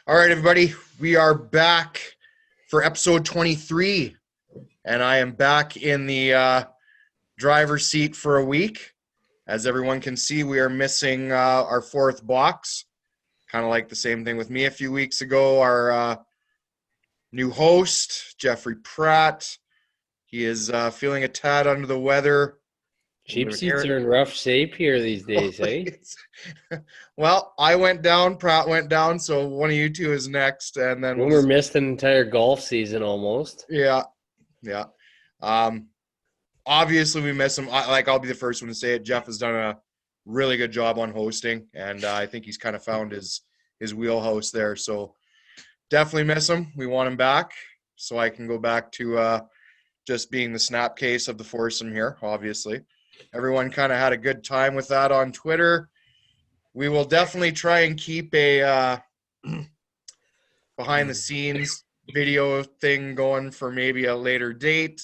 All right, everybody, we are back for episode 23, and I am back in the driver's seat for a week. As everyone can see, we are missing our fourth box, kind of like the same thing with me a few weeks ago. Our new host, Jeffrey Pratt, he is feeling a tad under the weather. Cheap seats are in rough shape here these days, eh? Well, I went down, Pratt went down, so one of you two is next, and then Boomer missed an entire golf season almost. Yeah. Obviously, we miss him. I'll be the first one to say it. Jeff has done a really good job on hosting, and I think he's kind of found his wheelhouse there. So definitely miss him. We want him back, so I can go back to just being the snap case of the foursome here. Obviously, everyone kind of had a good time with that on Twitter. We will definitely try and keep a behind the scenes video thing going for maybe a later date.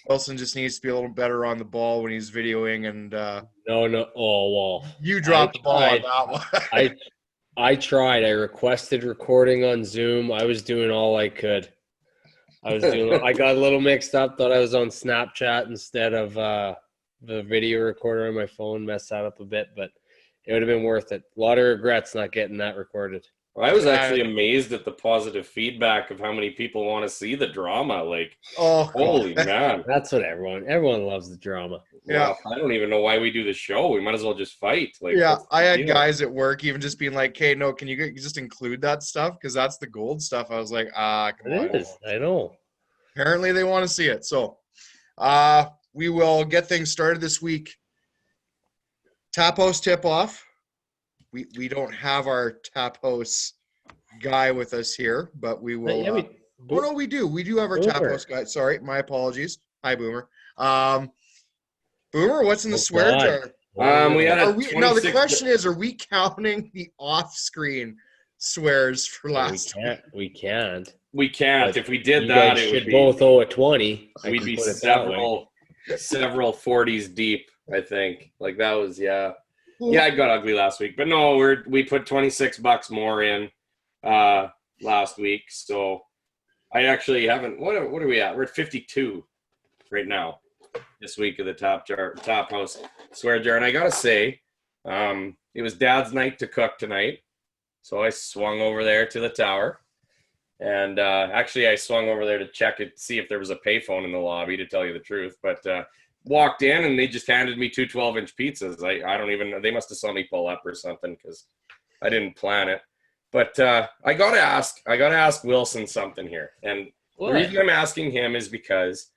Wilson just needs to be a little better on the ball when he's videoing, and No. Oh, well. You dropped the ball on that one. I tried. I requested recording on Zoom. I was doing all I could. I got a little mixed up, thought I was on Snapchat instead of the video recorder on my phone, messed that up a bit, but it would have been worth it. A lot of regrets not getting that recorded. Well, I was actually amazed at the positive feedback of how many people want to see the drama. Like, holy man. That's what everyone loves the drama. Yeah. Well, I don't even know why we do the show. We might as well just fight. Like, yeah, I had guys at work even just being like, "Hey, no, can you just include that stuff? Because that's the gold stuff." I was like, come on. It is. I know. Apparently they want to see it. So we will get things started this week. Tap house tip-off. We don't have our tap house guy with us here, but we will. No, we do. We do have our tap house guy. Sorry, my apologies. Hi, Boomer. Boomer, what's in the swear jar? Now the question is, are we counting the off-screen swears for last week? We can't. We can't. But if we did that, it would be both owe a 20. We'd be several 40s deep, I think. Like that was Yeah, it got ugly last week, but no, we put $26 more in last week, so I actually haven't. What are we at? We're at 52 right now this week of the top house swear jar, and I gotta say, it was Dad's night to cook tonight, so I swung over there to the tower, and actually I swung over there to check it, see if there was a payphone in the lobby, to tell you the truth, but. Walked in and they just handed me two 12-inch pizzas. I don't even, they must have saw me pull up or something because I didn't plan it. But I gotta ask Wilson something here. And the reason I'm asking him is because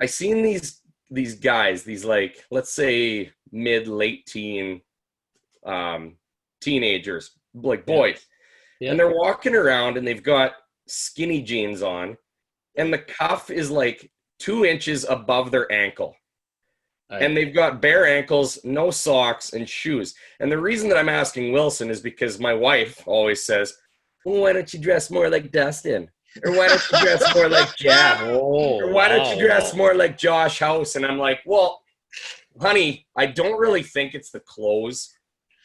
I seen these guys, these like, let's say late teen teenagers, like boys. Yeah. And they're walking around and they've got skinny jeans on and the cuff is like 2 inches above their ankle. And they've got bare ankles, no socks, and shoes. And the reason that I'm asking Wilson is because my wife always says, well, why don't you dress more like Dustin? Or why don't you dress more like Jeff? Or why don't you dress more like Josh House? And I'm like, well, honey, I don't really think it's the clothes.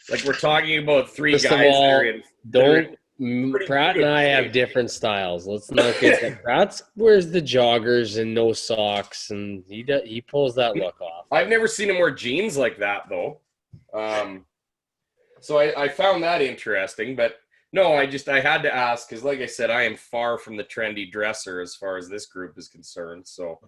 Like we're talking about three guys that are in... Pratt and I have different styles. Let's not get that. Pratt wears the joggers and no socks, and he pulls that look off. I've never seen him wear jeans like that, though. So I found that interesting. But no, I had to ask because, like I said, I am far from the trendy dresser as far as this group is concerned. So,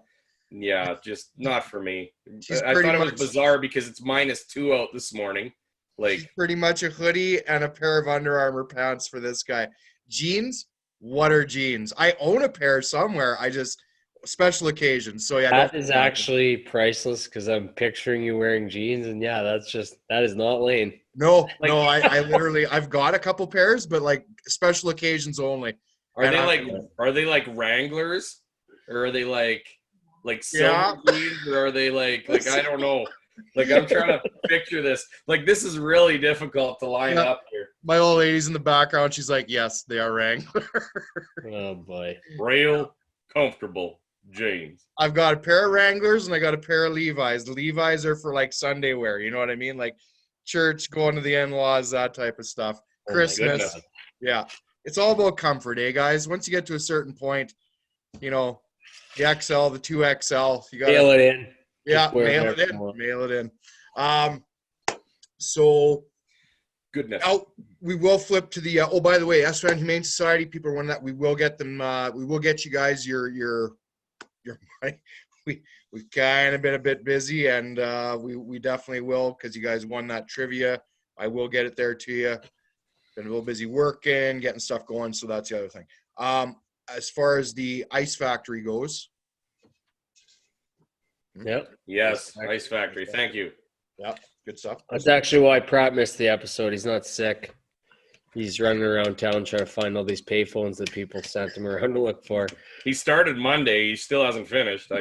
yeah, just not for me. I thought it was bizarre because it's -2 out this morning. Like pretty much a hoodie and a pair of Under Armour pants for this guy. Jeans? What are jeans? I own a pair somewhere. I just special occasions. So yeah, that is actually priceless because I'm picturing you wearing jeans, and yeah, that is not Lane. No, I literally I've got a couple pairs, but like special occasions only. Are they like Wranglers, or are they like silver jeans, or are they like I don't know. Like, I'm trying to picture this. Like, this is really difficult to line up here. My old lady's in the background. She's like, yes, they are Wrangler. Oh, boy. Real comfortable jeans. I've got a pair of Wranglers and I got a pair of Levi's. The Levi's are for, like, Sunday wear. You know what I mean? Like, church, going to the in-laws, that type of stuff. Christmas. Yeah. it's all about comfort, guys? Once you get to a certain point, the XL, the 2XL, you got Mail it in. Yeah, Just wear mail whatever it you in. want. Mail it in. So Goodness. now we will flip to the. Oh, by the way, Estevan Humane Society people are one that we will get them. We will get you guys your money. We've kind of been a bit busy, and we definitely will because you guys won that trivia. I will get it there to you. Been a little busy working, getting stuff going, so that's the other thing. As far as the ice factory goes. Yep. Yes, Ice Factory. Thank you. Yeah, good stuff. That's actually why Pratt missed the episode. He's not sick. He's running around town trying to find all these payphones that people sent him around to look for. He started Monday. He still hasn't finished.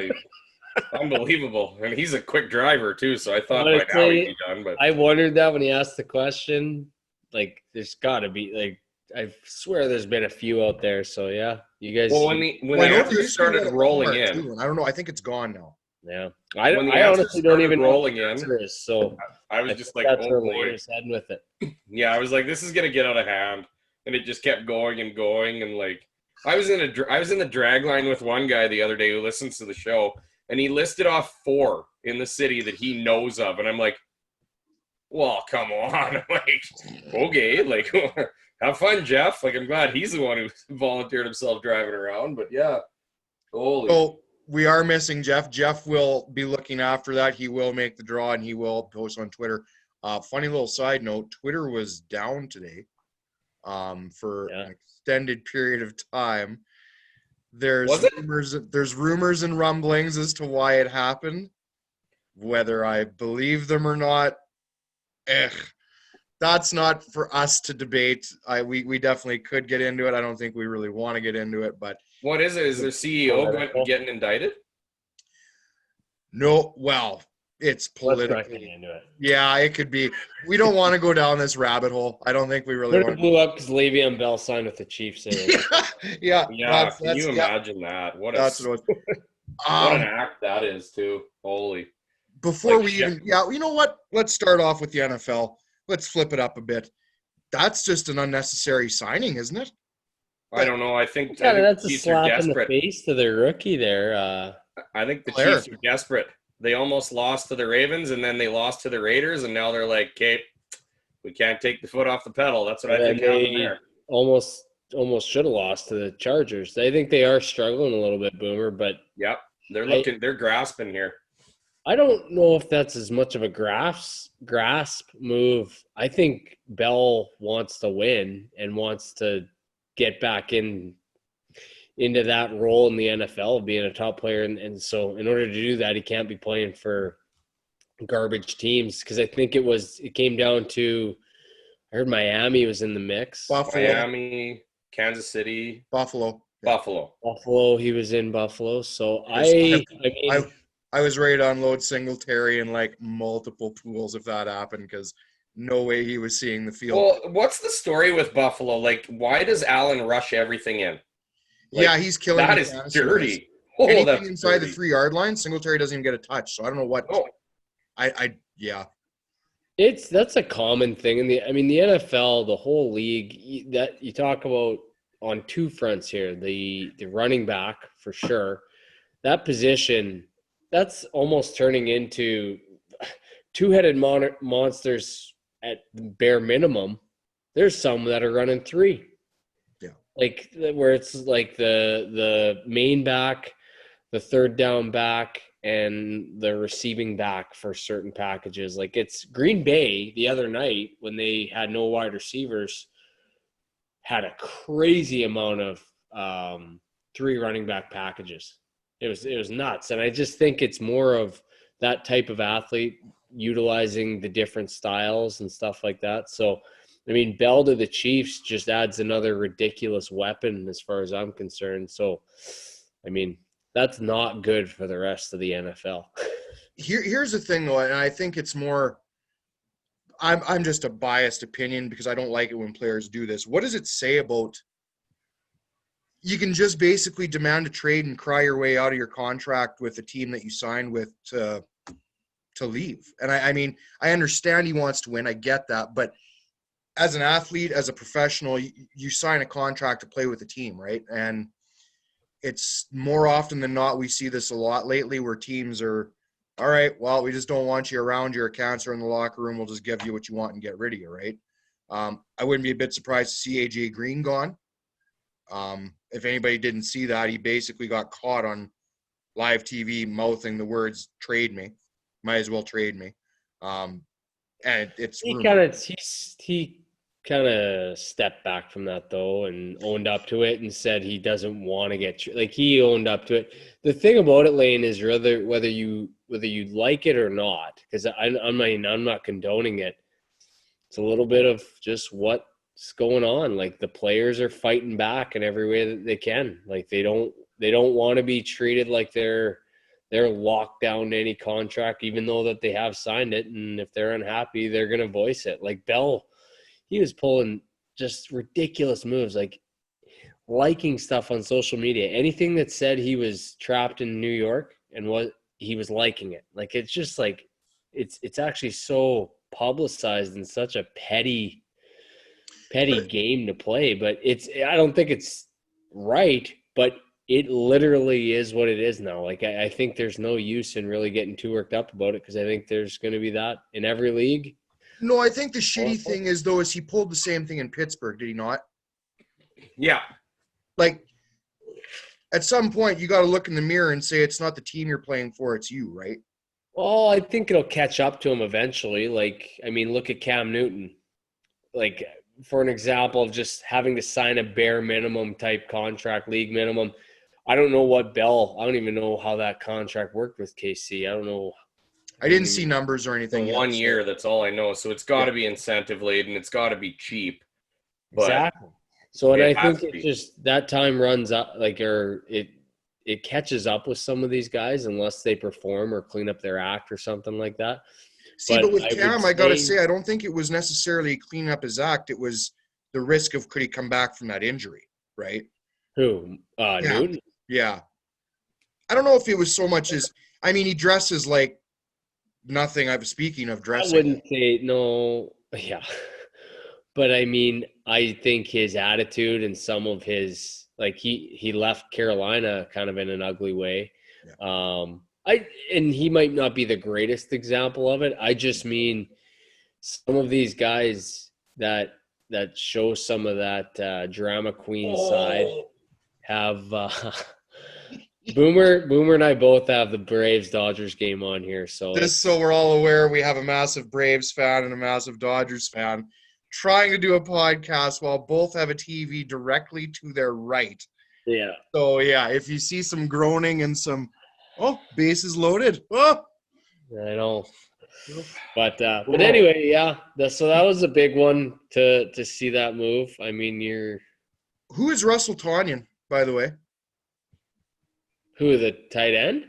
Unbelievable. And he's a quick driver, too, so I thought by now he'd be done. But I wondered that when he asked the question. Like, there's got to be, like, I swear there's been a few out there. So, yeah, you guys. Well, when the answers started rolling in. Too, I don't know. I think it's gone now. Yeah. When the I answers honestly don't started even rolling know what the answer is. So I was just like, that's oh where boy. Later's heading with it. Yeah, I was like, this is gonna get out of hand, and it just kept going and going, and like, I was in the drag line with one guy the other day who listens to the show, and he listed off 4 in the city that he knows of, and I'm like, well, come on, like, okay, like, have fun, Jeff. Like, I'm glad he's the one who volunteered himself driving around, but yeah, holy. So we are missing Jeff. Jeff will be looking after that. He will make the draw, and he will post on Twitter. Funny little side note, Twitter was down today for an extended period of time. There's rumors and rumblings as to why it happened. Whether I believe them or not, that's not for us to debate. We definitely could get into it. I don't think we really want to get into it, but what is it? Is their CEO getting indicted? No, well, it's political. Yeah, it could be. We don't want to go down this rabbit hole. I don't think we really want to. It blew up because Le'Veon Bell signed with the Chiefs. Yeah. Can you imagine that? What an act that is, too. Holy. Before we even, you know what? Let's start off with the NFL. Let's flip it up a bit. That's just an unnecessary signing, isn't it? I don't know. I think that's a slap in the face to their rookie there. I think the Chiefs are desperate. They almost lost to the Ravens, and then they lost to the Raiders, and now they're like, okay, we can't take the foot off the pedal. That's what I think happened there. Almost should have lost to the Chargers. I think they are struggling a little bit, Boomer, but yep, they're grasping here. I don't know if that's as much of a grasp move. I think Bell wants to win and wants to get back into that role in the NFL, being a top player. And so in order to do that, he can't be playing for garbage teams. Because I think it came down to, I heard Miami was in the mix. Miami, Kansas City. Buffalo. He was in Buffalo. So I was ready to unload Singletary in like multiple pools if that happened because no way he was seeing the field. Well, what's the story with Buffalo? Like, why does Allen rush everything in? Like, he's killing. That is dirty. Anything inside the 3-yard line, Singletary doesn't even get a touch. So I don't know what. Oh. That's a common thing in the NFL, the whole league. That you talk about on two fronts here: the running back for sure. That position, that's almost turning into two-headed monsters at bare minimum. There's some that are running 3. Like where it's like the main back, the third down back, and the receiving back for certain packages. Like it's Green Bay the other night when they had no wide receivers had a crazy amount of 3 running back packages. It was nuts. And I just think it's more of that type of athlete utilizing the different styles and stuff like that. So I mean, Bell to the Chiefs just adds another ridiculous weapon as far as I'm concerned. So, I mean, that's not good for the rest of the NFL. Here's the thing, though, and I think it's more – I'm just a biased opinion because I don't like it when players do this. What does it say about – you can just basically demand a trade and cry your way out of your contract with the team that you signed with to leave. And, I mean, I understand he wants to win. I get that. But – as an athlete, as a professional, you sign a contract to play with a team, right? And it's more often than not, we see this a lot lately where teams are, all right, well, we just don't want you around. You're a cancer in the locker room. We'll just give you what you want and get rid of you, right? I wouldn't be a bit surprised to see AJ Green gone. If anybody didn't see that, he basically got caught on live TV mouthing the words "trade me," might as well trade me. And it's he kind of stepped back from that though and owned up to it and said he doesn't want to get like he owned up to it. The thing about it, Lane, is whether you like it or not, because I'm not condoning it. It's a little bit of just what's going on. Like the players are fighting back in every way that they can. Like they don't want to be treated like they're locked down to any contract, even though that they have signed it. And if they're unhappy, they're going to voice it. Like Bell, he was pulling just ridiculous moves, like liking stuff on social media. Anything that said he was trapped in New York and what he was liking it. Like it's just like it's actually so publicized in such a petty game to play. But I don't think it's right, but it literally is what it is now. Like I think there's no use in really getting too worked up about it because I think there's going to be that in every league. No, I think the shitty thing is though is he pulled the same thing in Pittsburgh, did he not? Yeah. Like at some point you got to look in the mirror and say it's not the team you're playing for, it's you, right? Well, I think it'll catch up to him eventually. Like, I mean, look at Cam Newton. Like, for an example of just having to sign a bare minimum type contract, league minimum. I don't know what Bell. I don't even know how that contract worked with KC. I don't know. I didn't see numbers or anything. The 1 year, that's all I know. So it's got to be incentive laden. It's got to be cheap. But exactly. So, and I think it's just that time runs up, like, or it catches up with some of these guys unless they perform or clean up their act or something like that. See, but with Cam, I got to say, I don't think it was necessarily cleaning up his act. It was the risk of could he come back from that injury, right? Who? Newton? Yeah. I don't know if it was so much as – I mean, he dresses like nothing. I'm speaking of dressing. I wouldn't say – no. Yeah. But, I mean, I think his attitude and some of his – like, he left Carolina kind of in an ugly way. Yeah. And he might not be the greatest example of it. I just mean some of these guys that show some of that drama queen side have Boomer and I both have the Braves Dodgers game on here. So just so we're all aware, we have a massive Braves fan and a massive Dodgers fan trying to do a podcast while both have a TV directly to their right. Yeah. So yeah, if you see some groaning and some bases loaded. Oh, I know. But anyway, yeah. So that was a big one to see that move. I mean, who is Russell Tanyan, by the way? Who, the tight end?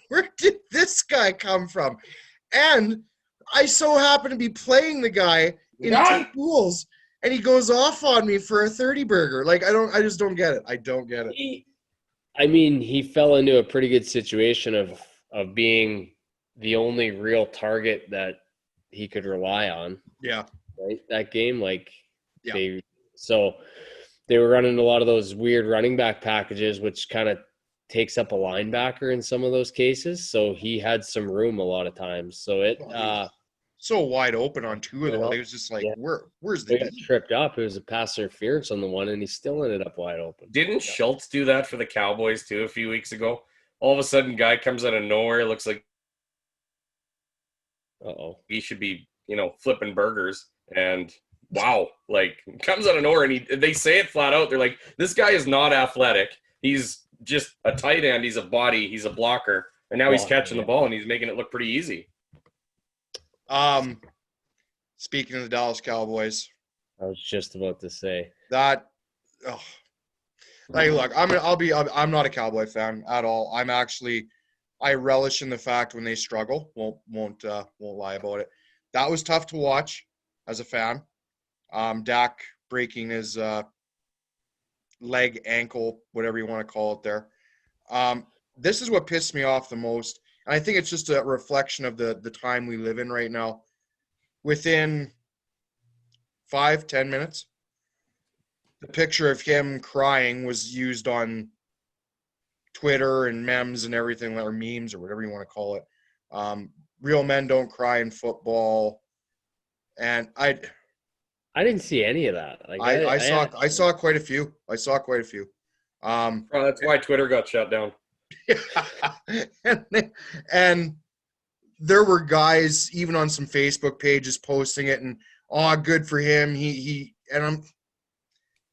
Where did this guy come from? And I so happen to be playing the guy in two pools, and he goes off on me for a 30 burger. Like I just don't get it. I don't get it. He fell into a pretty good situation of being the only real target that he could rely on. Yeah. Right? That game, they were running a lot of those weird running back packages, which kind of takes up a linebacker in some of those cases. So he had some room a lot of times. So so wide open on two of them. It was just like, where's the got tripped up? It was a pass interference on the one, and he still ended up wide open. Didn't Schultz do that for the Cowboys too a few weeks ago? All of a sudden, guy comes out of nowhere, looks like he should be, flipping burgers, and wow, like comes out of nowhere, and they say it flat out. They're like, this guy is not athletic. He's just a tight end. He's a body. He's a blocker, and now he's catching the ball, and he's making it look pretty easy. Speaking of the Dallas Cowboys, I was just about to say that. Like, look, I'm not a Cowboy fan at all. I relish in the fact when they struggle. Won't lie about it. That was tough to watch as a fan. Dak breaking his leg, ankle, whatever you want to call it there. This is what pissed me off the most. And I think it's just a reflection of the time we live in right now. Within 5-10 minutes. The picture of him crying was used on Twitter and memes and everything, or memes or whatever you want to call it. Real men don't cry in football. And I didn't see any of that. Like I saw quite a few. Oh, that's why Twitter got shut down. and there were guys even on some Facebook pages posting it, and good for him. He and I'm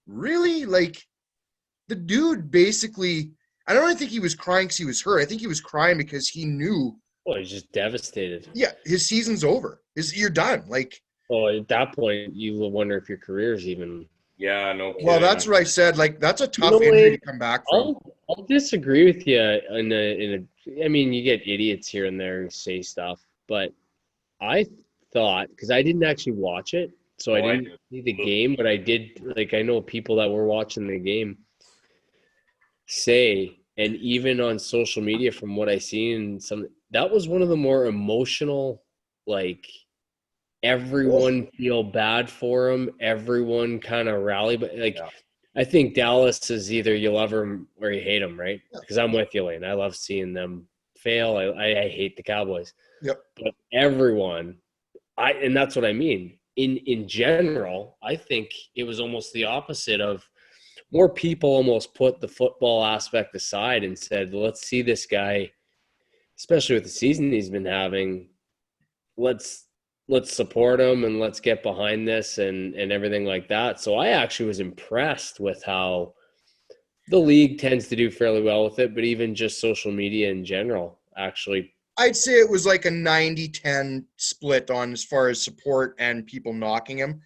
really like, the dude basically, I don't really think he was crying because he was hurt. I think he was crying because he knew. Well, he's just devastated. Yeah, his season's over. You're done. Like, well, at that point, you will wonder if your career is even. Yeah, no kidding. Well, that's what I said. Like, that's a tough injury to come back from. I'll disagree with you I mean, you get idiots here and there who say stuff, but I thought, because I didn't actually watch it, so I didn't see the game, but I did, like, I know people that were watching the game say, and even on social media from what I seen, that was one of the more emotional, like, everyone feel bad for him, everyone kind of rally, but like, yeah. I think Dallas is either you love him or you hate him, right? Because I'm with you, Lane. I love seeing them fail. I hate the Cowboys. Yep. But everyone, and that's what I mean. In general, I think it was almost the opposite of, more people almost put the football aspect aside and said, let's see this guy, especially with the season he's been having, let's support him and let's get behind this and everything like that. So I actually was impressed with how the league tends to do fairly well with it, but even just social media in general, actually. I'd say it was like a 90-10 split on as far as support and people knocking him.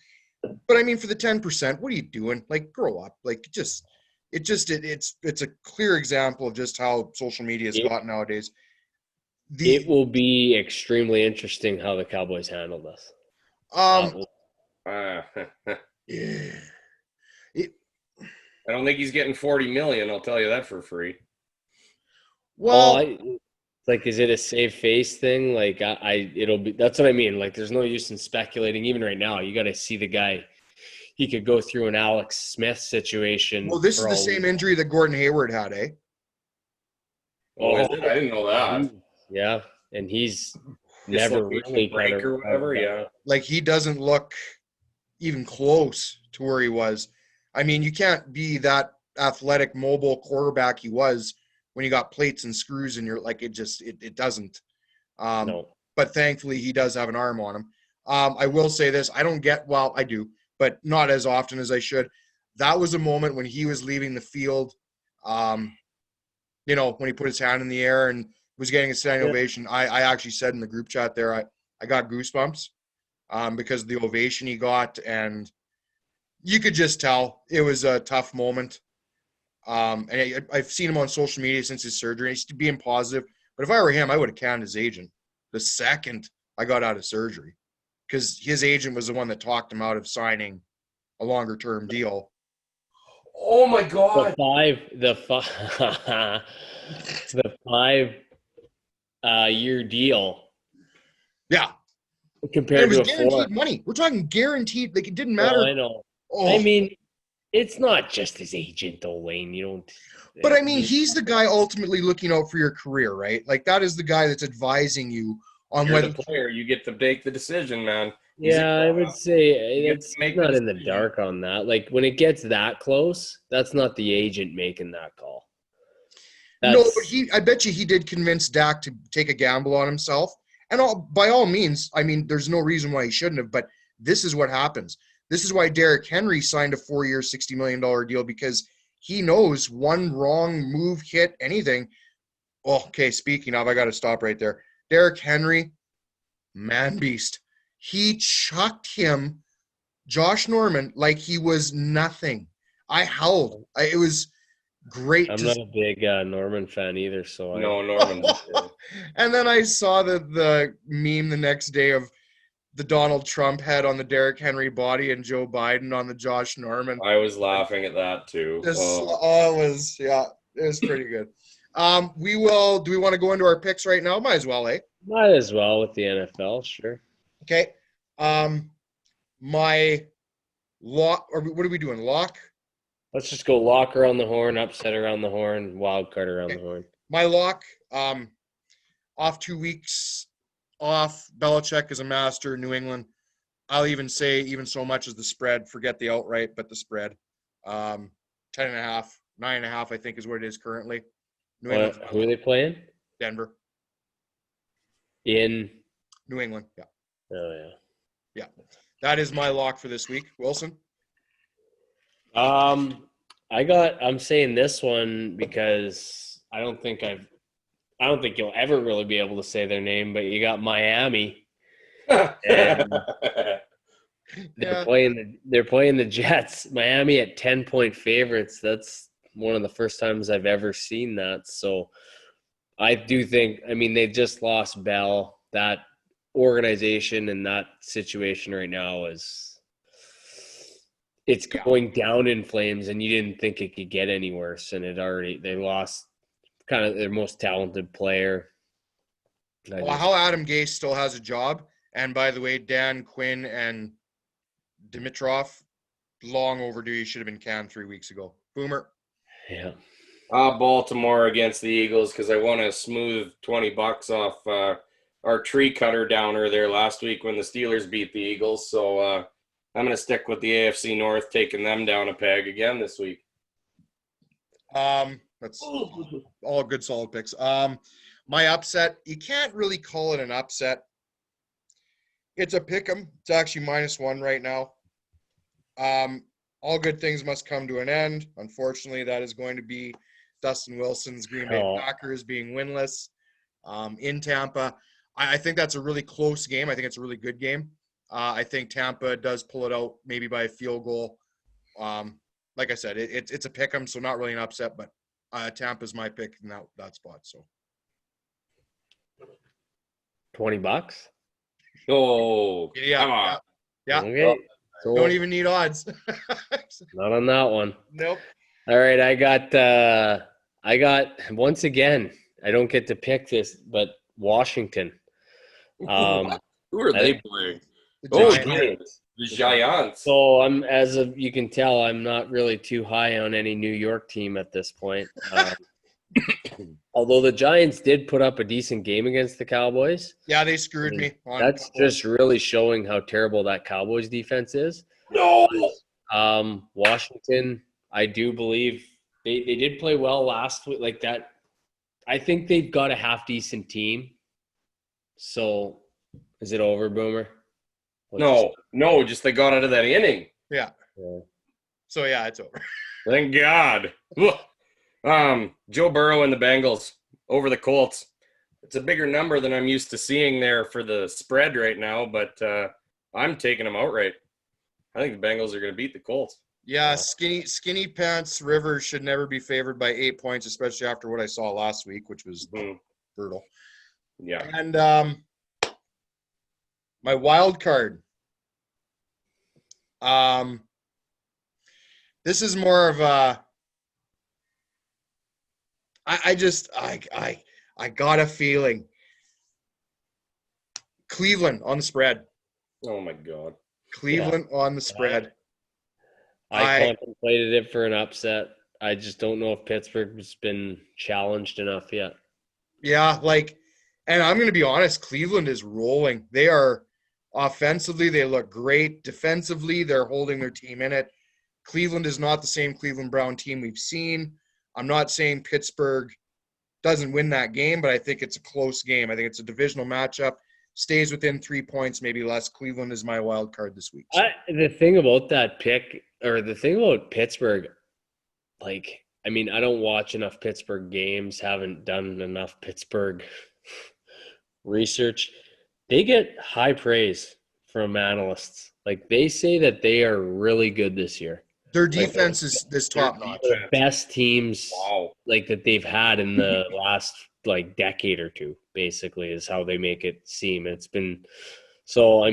But I mean, for the 10%, what are you doing? Like, grow up. Like, it's a clear example of just how social media has gotten nowadays. It will be extremely interesting how the Cowboys handle this. Yeah. I don't think he's getting $40 million. I'll tell you that for free. Well, like, is it a save face thing? Like, it'll be. That's what I mean. Like, there's no use in speculating. Even right now, you got to see the guy. He could go through an Alex Smith situation. Well, this is the same injury that Gordon Hayward had, eh? Oh, is it? I didn't know that. Yeah, and he's never really break or whatever. Yeah, like, he doesn't look even close to where he was. I mean, you can't be that athletic, mobile quarterback he was when you got plates and screws in your, like, it doesn't. No. But thankfully, he does have an arm on him. I will say this: I do, but not as often as I should. That was a moment when he was leaving the field. When he put his hand in the air and was getting a standing ovation. I actually said in the group chat there, I got goosebumps because of the ovation he got, and you could just tell it was a tough moment. And I've seen him on social media since his surgery. He's being positive, but if I were him, I would have canned his agent the second I got out of surgery, because his agent was the one that talked him out of signing a longer term deal. Oh my God! The 5 year deal. Yeah. Compared to a guaranteed 4 money. We're talking guaranteed. Like, it didn't matter. I know. I mean, it's not just his agent, though, Wayne. You don't. But I mean, he's the guy ultimately looking out for your career, right? Like, that is the guy that's advising you on You're whether the player. You get to make the decision, man. Yeah, I would say it's not in the dark on that. Like, when it gets that close, that's not the agent making that call. No, but I bet you he did convince Dak to take a gamble on himself. And by all means, I mean, there's no reason why he shouldn't have, but this is what happens. This is why Derrick Henry signed a 4-year, $60 million deal, because he knows one wrong move, hit, anything. Oh, okay, speaking of, I got to stop right there. Derrick Henry, man beast. He chucked him, Josh Norman, like he was nothing. I howled. It was great. I'm not a big Norman fan either, so no, Norman. And then I saw the meme the next day of the Donald Trump head on the Derrick Henry body and Joe Biden on the Josh Norman. I was laughing at that too. It was pretty good. Do we want to go into our picks right now? Might as well, eh? Might as well with the NFL, sure. Okay. My Lock, or what are we doing? Lock? Let's just go lock around the horn, upset around the horn, wild card around the horn. My lock, off 2 weeks off. Belichick is a master. New England. I'll even say even so much as the spread. Forget the outright, but the spread. 10.5, 9.5, I think is what it is currently. New England. Who are they playing? Denver. In New England. Yeah. Oh Yeah. That is my lock for this week. Wilson? yeah. I'm saying this one because I don't think you'll ever really be able to say their name, but you got Miami. And they're playing the Jets. Miami at 10-point favorites. That's one of the first times I've ever seen that. So I do think, I mean, they just lost Bell. That organization and that situation right now it's going down in flames, and you didn't think it could get any worse. And they lost kind of their most talented player. How Adam Gase still has a job. And by the way, Dan Quinn and Dimitrov, long overdue. He should have been canned 3 weeks ago. Boomer. Yeah. Baltimore against the Eagles because I won a smooth $20 off our tree cutter downer there last week when the Steelers beat the Eagles. So I'm going to stick with the AFC North, taking them down a peg again this week. That's all good, solid picks. My upset, you can't really call it an upset. It's a pick 'em. It's actually -1 right now. All good things must come to an end. Unfortunately, that is going to be Dustin Wilson's Green Bay Packers being winless in Tampa. I think that's a really close game. I think it's a really good game. I think Tampa does pull it out maybe by a field goal. Like I said, it's a pick 'em, so not really an upset, but Tampa's my pick in that spot. So $20. Oh, yeah, come on. yeah. Okay. So don't even need odds. Not on that one. Nope. All right, I got once again, I don't get to pick this, but Washington. Who are they playing? Giants. The Giants. So you can tell, I'm not really too high on any New York team at this point. Although the Giants did put up a decent game against the Cowboys. Yeah, they screwed me. That's just really showing how terrible that Cowboys defense is. No. Washington, I do believe they did play well last week. Like that, I think they've got a half decent team. So, is it over, Boomer? No, just they got out of that inning. Yeah. So yeah, it's over. Thank God. Joe Burrow and the Bengals over the Colts. It's a bigger number than I'm used to seeing there for the spread right now, but I'm taking them outright. I think the Bengals are going to beat the Colts. Yeah, skinny pants Rivers should never be favored by 8 points, especially after what I saw last week, which was brutal. Yeah. And my wild card. This is more of a. I got a feeling. Cleveland on the spread. Oh my God. Cleveland on the spread. I contemplated it for an upset. I just don't know if Pittsburgh's been challenged enough yet. Yeah, and I'm going to be honest, Cleveland is rolling. They are offensively, they look great. Defensively, they're holding their team in it. Cleveland is not the same Cleveland Brown team we've seen. I'm not saying Pittsburgh doesn't win that game, but I think it's a close game. I think it's a divisional matchup. Stays within 3 points, maybe less. Cleveland is my wild card this week. So. The thing about that pick, or the thing about Pittsburgh, I don't watch enough Pittsburgh games, haven't done enough Pittsburgh research. They get high praise from analysts. They say that they are really good this year. Their defense is top notch. The best teams that they've had in the last decade or two, basically, is how they make it seem. It's been so.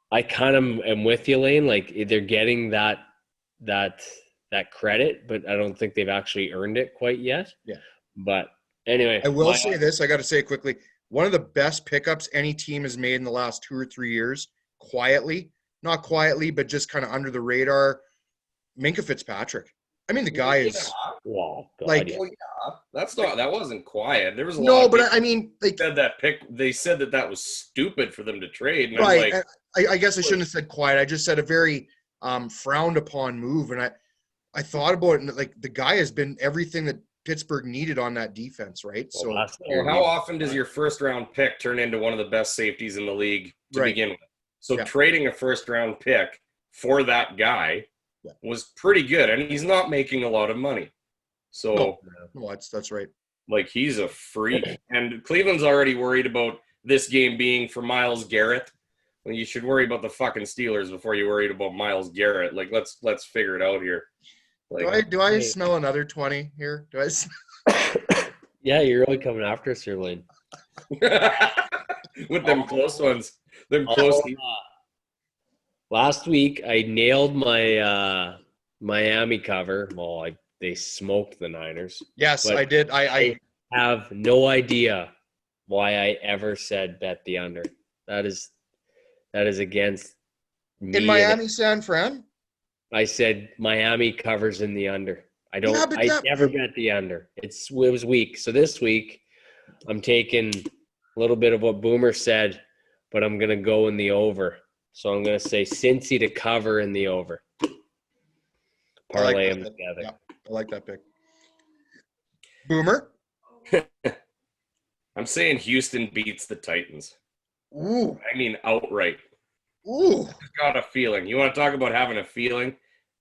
I kind of am with you, Lane. They're getting that credit, but I don't think they've actually earned it quite yet. Yeah. But anyway, I will say this. I got to say it quickly. One of the best pickups any team has made in the last 2 or 3 years, quietly, not quietly, but just kind of under the radar, Minka Fitzpatrick. I mean, the guy is Well, God, like, yeah. Well, yeah, that wasn't quiet. There was a lot no, of but people I mean, like, said that pick. They said that was stupid for them to trade, and right. I'm like, I guess I shouldn't have said quiet. I just said a very frowned upon move. And I thought about it, and like the guy has been everything that Pittsburgh needed on that defense, right? Well, So, last well, year how he- often does your first round pick turn into one of the best safeties in the league to Right. begin with? So Yeah. trading a first round pick for that guy Yeah. was pretty good, and he's not making a lot of money. So, no, that's right. like, he's a freak. And Cleveland's already worried about this game being for Myles Garrett. Well, you should worry about the fucking Steelers before you worried about Myles Garrett. Like, let's figure it out here. Like, Do I smell another 20 here? Do I? yeah, you're really coming after us here, Lane. with them close ones, them close. Last week, I nailed my Miami cover. Well, they smoked the Niners. Yes, But I did. I have no idea why I ever said bet the under. That is against me. in Miami, San Fran. I said Miami covers in the under. I don't. Yeah, but I never bet the under. It was weak. So this week, I'm taking a little bit of what Boomer said, but I'm gonna go in the over. So I'm gonna say Cincy to cover in the over. Parlay them together. Yeah, I like that pick. Boomer. I'm saying Houston beats the Titans. Ooh, I mean, outright. ooh. Just got a feeling. You want to talk about having a feeling?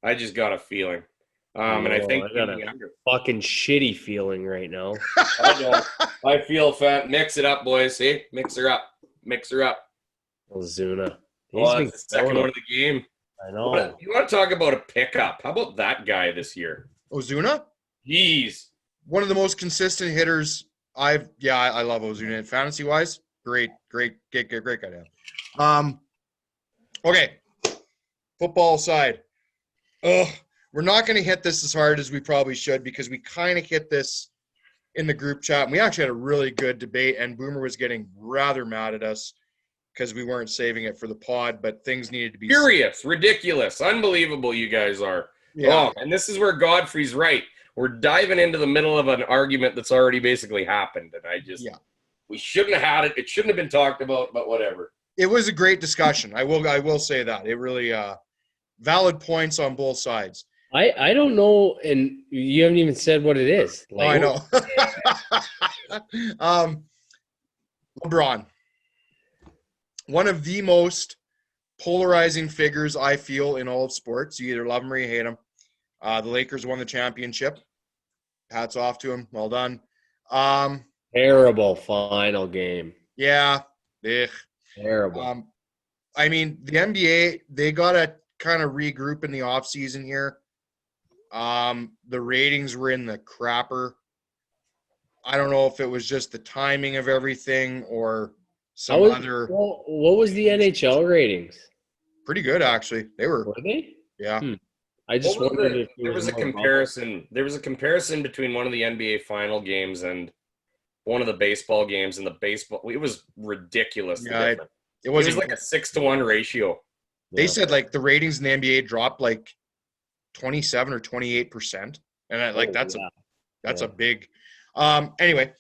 I just got a feeling. And I think I got a fucking shitty feeling right now. I don't. I feel fat. Mix it up, boys. See, mix her up. Mix her up. Ozuna. Well, that's the second one of the game. I know. You want to talk about a pickup? How about that guy this year? Ozuna, Jeez. one of the most consistent hitters. I love Ozuna. Fantasy wise, great guy to have. Okay, football side. We're not going to hit this as hard as we probably should because we kind of hit this in the group chat. And we actually had a really good debate, and Boomer was getting rather mad at us because we weren't saving it for the pod, but things needed to be Furious, ridiculous, unbelievable you guys are. Yeah. Oh, and this is where Godfrey's right. We're diving into the middle of an argument that's already basically happened. And we shouldn't have had it. It shouldn't have been talked about, but whatever. It was a great discussion. I will say that. It really valid points on both sides. I don't know, and you haven't even said what it is. Oh, I know. LeBron. One of the most polarizing figures I feel in all of sports. You either love him or you hate him. The Lakers won the championship. Hats off to him. Well done. Terrible final game. Yeah. Terrible. I mean, the NBA, they got to kind of regroup in the offseason here. The ratings were in the crapper. I don't know if it was just the timing of everything or other. Well, what was the NHL ratings? Pretty good, actually. They were. Were they? Yeah. I just wondered if there was a comparison. There was a comparison between one of the NBA final games and one of the baseball games. And the baseball, it was ridiculous. Yeah, it was like a 6-to-1 ratio. They said like the ratings in the NBA dropped like 27 or 28%, and that's a big. Anyway,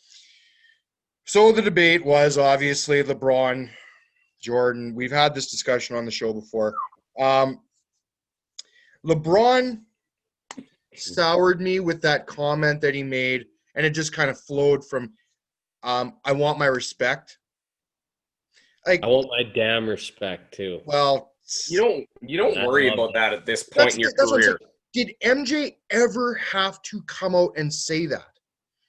so the debate was obviously LeBron, Jordan. We've had this discussion on the show before. LeBron soured me with that comment that he made, and it just kind of flowed from, I want my respect. Like, I want my damn respect too. Well, you don't worry about that at this point in your career. Did MJ ever have to come out and say that?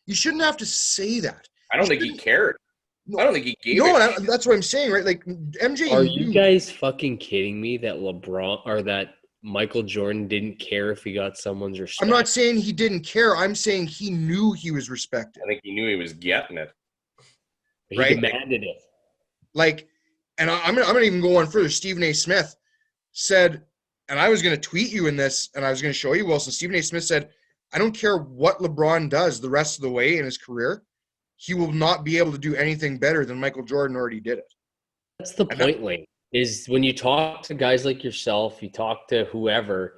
You shouldn't have to say that. I don't think he cared. No, I don't think he gave it. That's what I'm saying, right? Like MJ. Are you guys fucking kidding me that LeBron or that Michael Jordan didn't care if he got someone's respect? I'm not saying he didn't care. I'm saying he knew he was respected. I think he knew he was getting it. He right? demanded it. Like, and I'm gonna even go on further. Stephen A. Smith said, and I was gonna tweet you in this, and I was gonna show you, Wilson. Stephen A. Smith said, I don't care what LeBron does the rest of the way in his career, he will not be able to do anything better than Michael Jordan already did it. That's the point, Lane. is when you talk to guys like yourself, you talk to whoever,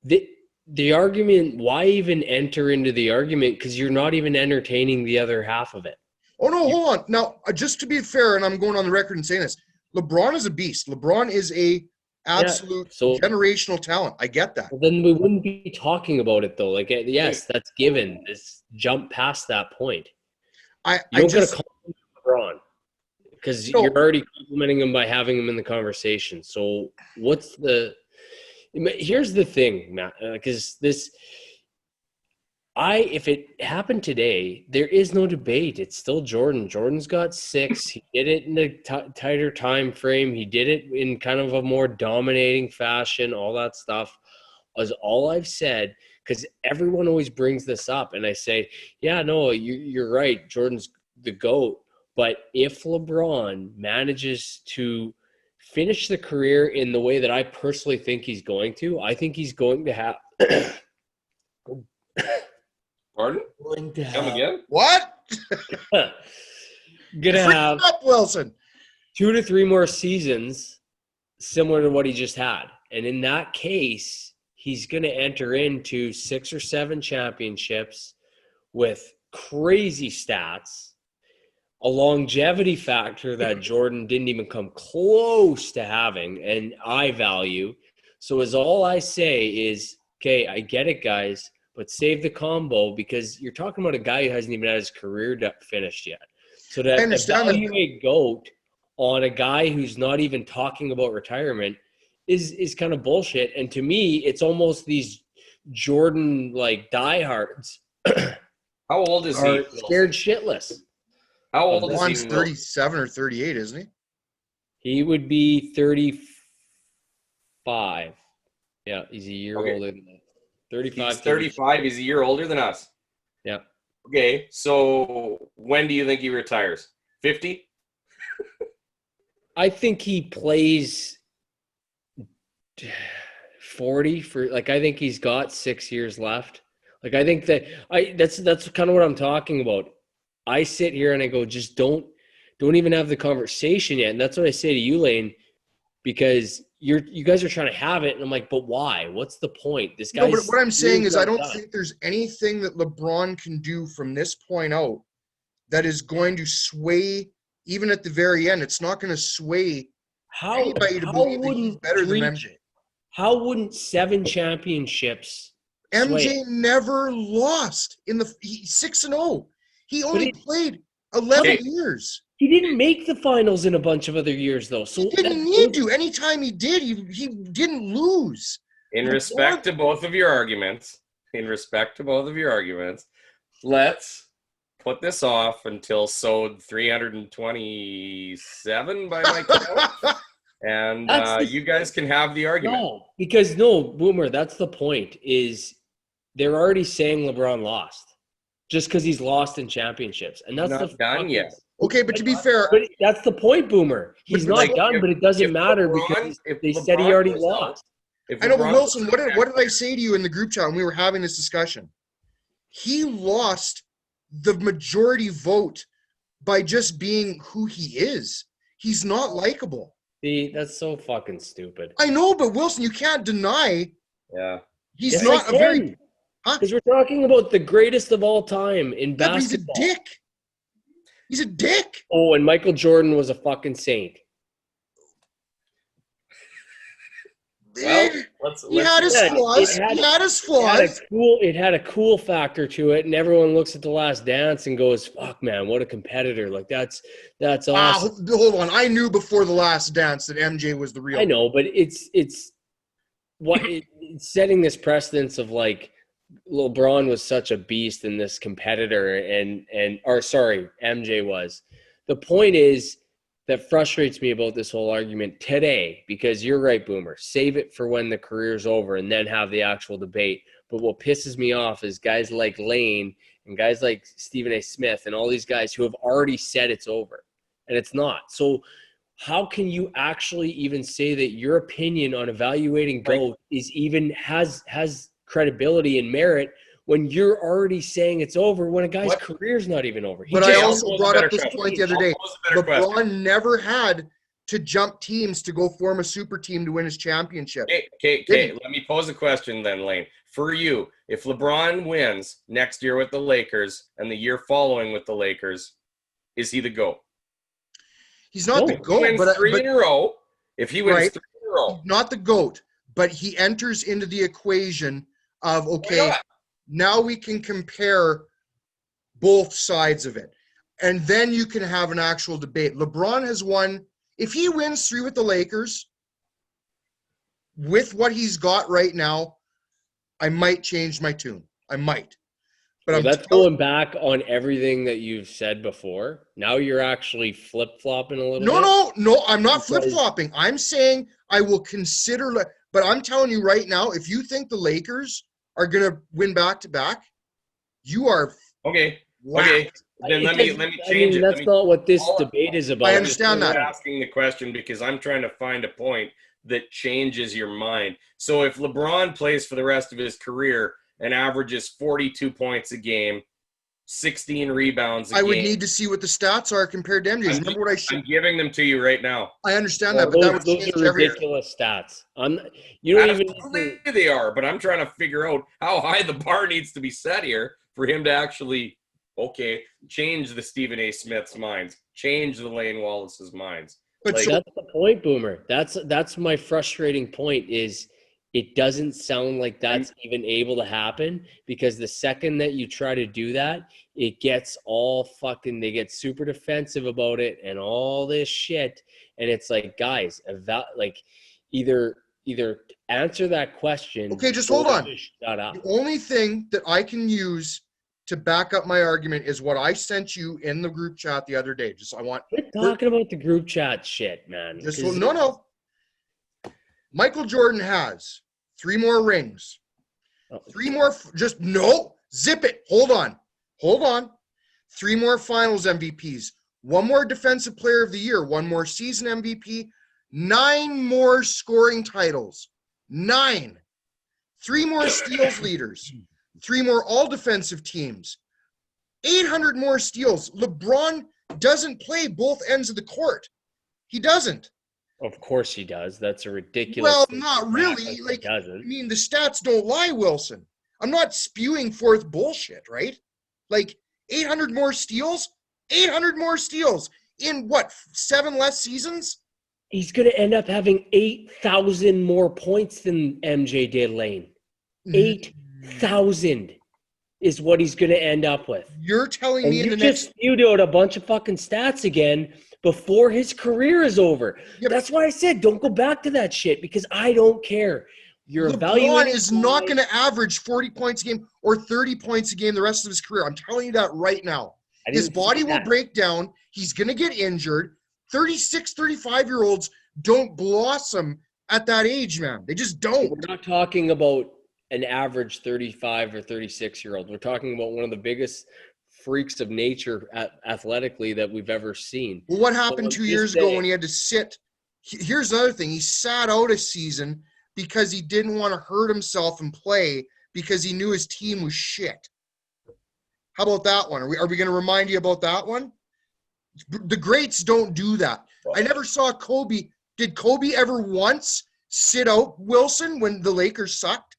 the argument, why even enter into the argument? Because you're not even entertaining the other half of it. Oh, no, hold on. Now, just to be fair, and I'm going on the record and saying this, LeBron is a beast. LeBron is a absolute generational talent. I get that. Well, then we wouldn't be talking about it, though. Like, yes, that's given. Let's jump past that point. You don't got to compliment LeBron because you're already complimenting him by having him in the conversation. So what's the – here's the thing, Matt, because if it happened today, there is no debate. It's still Jordan. Jordan's got 6. He did it in a tighter time frame. He did it in kind of a more dominating fashion, all that stuff is all I've said, because everyone always brings this up. And I say, yeah, no, you're right. Jordan's the GOAT. But if LeBron manages to finish the career in the way that I personally think he's going to, I think he's going to have Pardon? Come again? What? Gonna have up, Wilson. 2 to 3 more seasons similar to what he just had. And in that case, he's going to enter into 6 or 7 championships with crazy stats, a longevity factor that Jordan didn't even come close to having, and I value. So as all I say is, okay, I get it, guys, but save the combo, because you're talking about a guy who hasn't even had his career finished yet. So to evaluate GOAT on a guy who's not even talking about retirement is kind of bullshit. And to me, it's almost these Jordan like diehards. How old is he? Scared shitless. How old is he? 37 or 38, isn't he? He would be 35. Yeah, he's a year older than that. 35. He's 35. He's a year older than us. Yeah. Okay, so when do you think he retires? 50? I think he plays 40 for I think he's got 6 years left. Like I think that's kind of what I'm talking about. I sit here and I go, just don't even have the conversation yet. And that's what I say to you, Lane, because you guys are trying to have it, and I'm like, but why? What's the point? This guy. No, but what I'm saying is I don't think there's anything that LeBron can do from this point out that is going to sway, even at the very end. It's not going to sway anybody to believe that he's better than MJ. How wouldn't 7 championships MJ never lost in the 6-0. He only played 11 years. He didn't make the finals in a bunch of other years, though. So he didn't need to. Anytime he did, he didn't lose. In respect to both of your arguments, let's put this off until sode 327 by my count. And you guys can have the argument. Boomer, that's the point, is they're already saying LeBron lost just because he's lost in championships. And that's not done yet. Okay, but to be fair. But that's the point, Boomer. He's not done, but it doesn't matter because they said he already lost. I know, but Wilson, what did I say to you in the group chat when we were having this discussion? He lost the majority vote by just being who he is. He's not likable. See, that's so fucking stupid. I know, but Wilson, you can't deny. Yeah. He's not a very. Because we're talking about the greatest of all time in basketball. He's a dick. He's a dick. Oh, and Michael Jordan was a fucking saint. Well, he had his flaws. It had a cool factor to it, and everyone looks at The Last Dance and goes, "Fuck, man, what a competitor!" Like that's awesome. Hold on, I knew before The Last Dance that MJ was the real. I know, but it's setting this precedence of like LeBron was such a beast and this competitor, MJ was. The point is that frustrates me about this whole argument today, because you're right, Boomer. Save it for when the career's over and then have the actual debate. But what pisses me off is guys like Lane and guys like Stephen A. Smith and all these guys who have already said it's over, and it's not. So how can you actually even say that your opinion on evaluating GOAT is even has credibility and merit when you're already saying it's over when a guy's career's not even over? But I also brought up this point the other day. LeBron never had to jump teams to go form a super team to win his championship. Okay. Let me pose a question then, Lane. For you, if LeBron wins next year with the Lakers and the year following with the Lakers, is he the GOAT? He's not the If he GOAT, wins but three in a row, if he wins Right. 3 in a row, not the GOAT, but he enters into the equation of, why okay, not? now we can compare both sides of it. And then you can have an actual debate. LeBron has won. If he wins 3 with the Lakers, with what he's got right now, I might change my tune. I might. But Well, I'm that's going back on everything that you've said before. Now you're actually flip-flopping a little bit. No, I'm not Because- flip-flopping. I'm saying I will consider, but I'm telling you right now, if you think the Lakers are going to win back-to-back, you are Okay. whacked. Then let me change it. That's not what this all- debate is about. I understand I'm that. asking the question because I'm trying to find a point that changes your mind. So if LeBron plays for the rest of his career and averages 42 points a game, 16 rebounds a I game, would need to see what the stats are compared to MJ's. I'm, Remember what I I'm said? giving them to you right now. I understand Well, that, but that would those change are every year. ridiculous stats. You don't even need Absolutely to, they are, but I'm trying to figure out how high the bar needs to be set here for him to actually, change the Stephen A. Smith's minds, change the Lane Wallace's minds. But Like, so, that's the point, Boomer. That's my frustrating point is it doesn't sound like that's even able to happen because the second that you try to do that, it gets all fucking, they get super defensive about it and all this shit. And it's like, guys, either answer that question. okay, just or hold on. just shut up. The only thing that I can use to back up my argument is what I sent you in the group chat the other day. Quit talking about the group chat shit, man. No. Michael Jordan has 3 more rings. 3 more, zip it. Hold on. 3 more finals MVPs, 1 more defensive player of the year, 1 more season MVP, 9 more scoring titles, 9, 3 more steals leaders, 3 more all defensive teams, 800 more steals. LeBron doesn't play both ends of the court. He doesn't. Of course he does. That's a ridiculous. Well, thing not to really. act Like, he doesn't. I mean, the stats don't lie, Wilson. I'm not spewing forth bullshit, right? Like 800 more steals in what, 7 less seasons? He's going to end up having 8,000 more points than MJ did, Lane. 8,000 is what he's going to end up with. You're telling And me in you the just next spewed out a bunch of fucking stats again before his career is over. Yeah, That's why I said don't go back to that shit because I don't care. You're LeBron evaluating is not going to average 40 points a game or 30 points a game the rest of his career. I'm telling you that right now. His body will break down. He's going to get injured. 36, 35-year-olds don't blossom at that age, man. They just don't. We're not talking about an average 35 or 36-year-old. We're talking about one of the biggest freaks of nature athletically that we've ever seen. Well, what happened So 2 years ago when he had to sit? Here's another thing. He sat out a season because he didn't want to hurt himself and play because he knew his team was shit. How about that one? Are we going to remind you about that one? The greats don't do that. I never saw Kobe. Did Kobe ever once sit out Wilson when the Lakers sucked?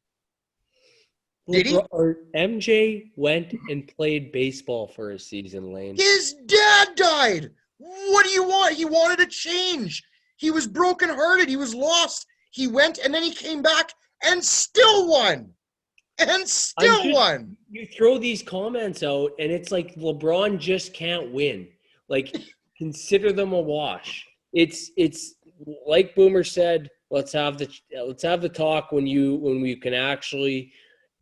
Did he? Or MJ went and played baseball for a season, Lane. His dad died. What do you want? He wanted a change. He was brokenhearted. He was lost. He went and then he came back and still won. Won. You throw these comments out, and it's like LeBron just can't win. Like, consider them a wash. It's like Boomer said. Let's have the talk when we can actually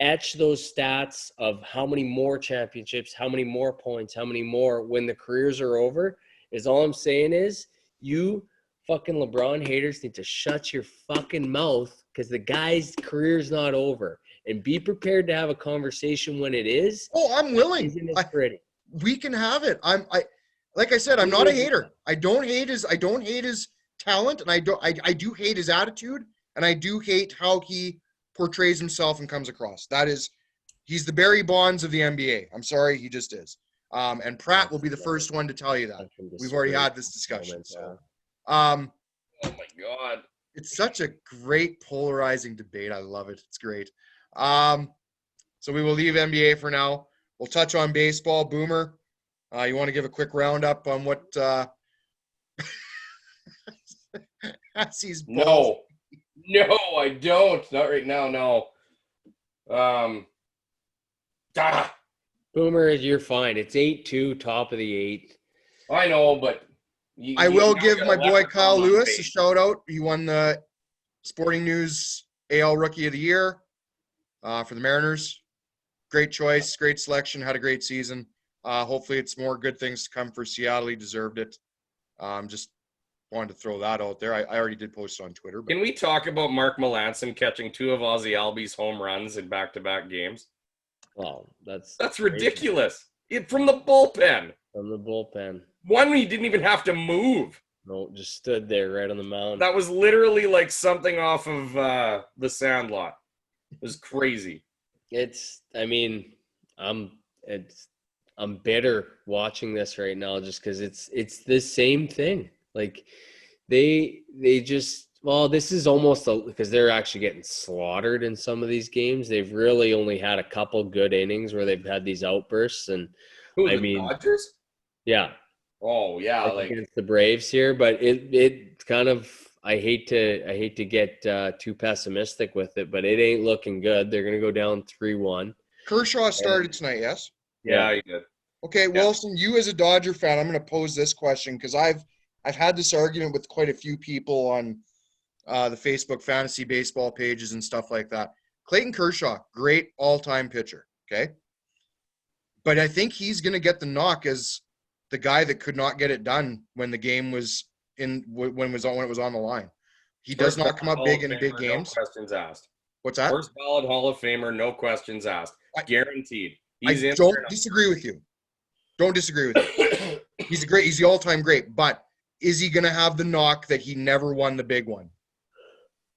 etch those stats of how many more championships, how many more points, how many more when the careers are over. Is all I'm saying is you fucking LeBron haters need to shut your fucking mouth because the guy's career's not over. And be prepared to have a conversation when it is. Oh, I'm willing. Isn't it pretty? We can have it. Like I said, I'm not a hater. I don't hate his talent, and I do hate his attitude, and I do hate how he portrays himself and comes across. He's the Barry Bonds of the NBA. I'm sorry, he just is. And Pratt will be the first one to tell you that. We've already had this discussion. So, Oh my God. It's such a great polarizing debate. I love it. It's great. So we will leave NBA for now. We'll touch on baseball. Boomer, you want to give a quick roundup on what Hassie's balls? No, I don't. Not right now. No. Boomer, you're fine. It's 8-2, top of the eighth. I know, but I will now give got my a boy leprechaun Kyle on Lewis a base. shout out. He won the Sporting News AL Rookie of the Year for the Mariners. Great choice, great selection, had a great season. Hopefully it's more good things to come for Seattle. He deserved it. Just wanted to throw that out there. I already did post it on Twitter. But Can we talk about Mark Melanson catching 2 of Ozzie Albies home runs in back-to-back games? Well, that's ridiculous. From the bullpen. from the bullpen. One, he didn't even have to move. No, just stood there right on the mound. That was literally like something off of The Sandlot. It was crazy. I'm bitter watching this right now just because it's the same thing. Like they just this is almost because they're actually getting slaughtered in some of these games. They've really only had a couple good innings where they've had these outbursts, and Dodgers? yeah. Oh yeah, like against the Braves here, but it kind of I hate to get too pessimistic with it, but it ain't looking good. They're gonna go down 3-1. Kershaw started tonight, yes? yeah, he did. Okay, Wilson, you as a Dodger fan, I'm going to pose this question because I've had this argument with quite a few people on the Facebook fantasy baseball pages and stuff like that. Clayton Kershaw, great all-time pitcher, okay? But I think he's going to get the knock as the guy that could not get it done when the game was when it was on the line. He does not come up big in big games. No questions asked. What's that? First ballot Hall of Famer, no questions asked. Guaranteed. I don't disagree with you. Don't disagree with you. He's the all-time great, but is he going to have the knock that he never won the big one?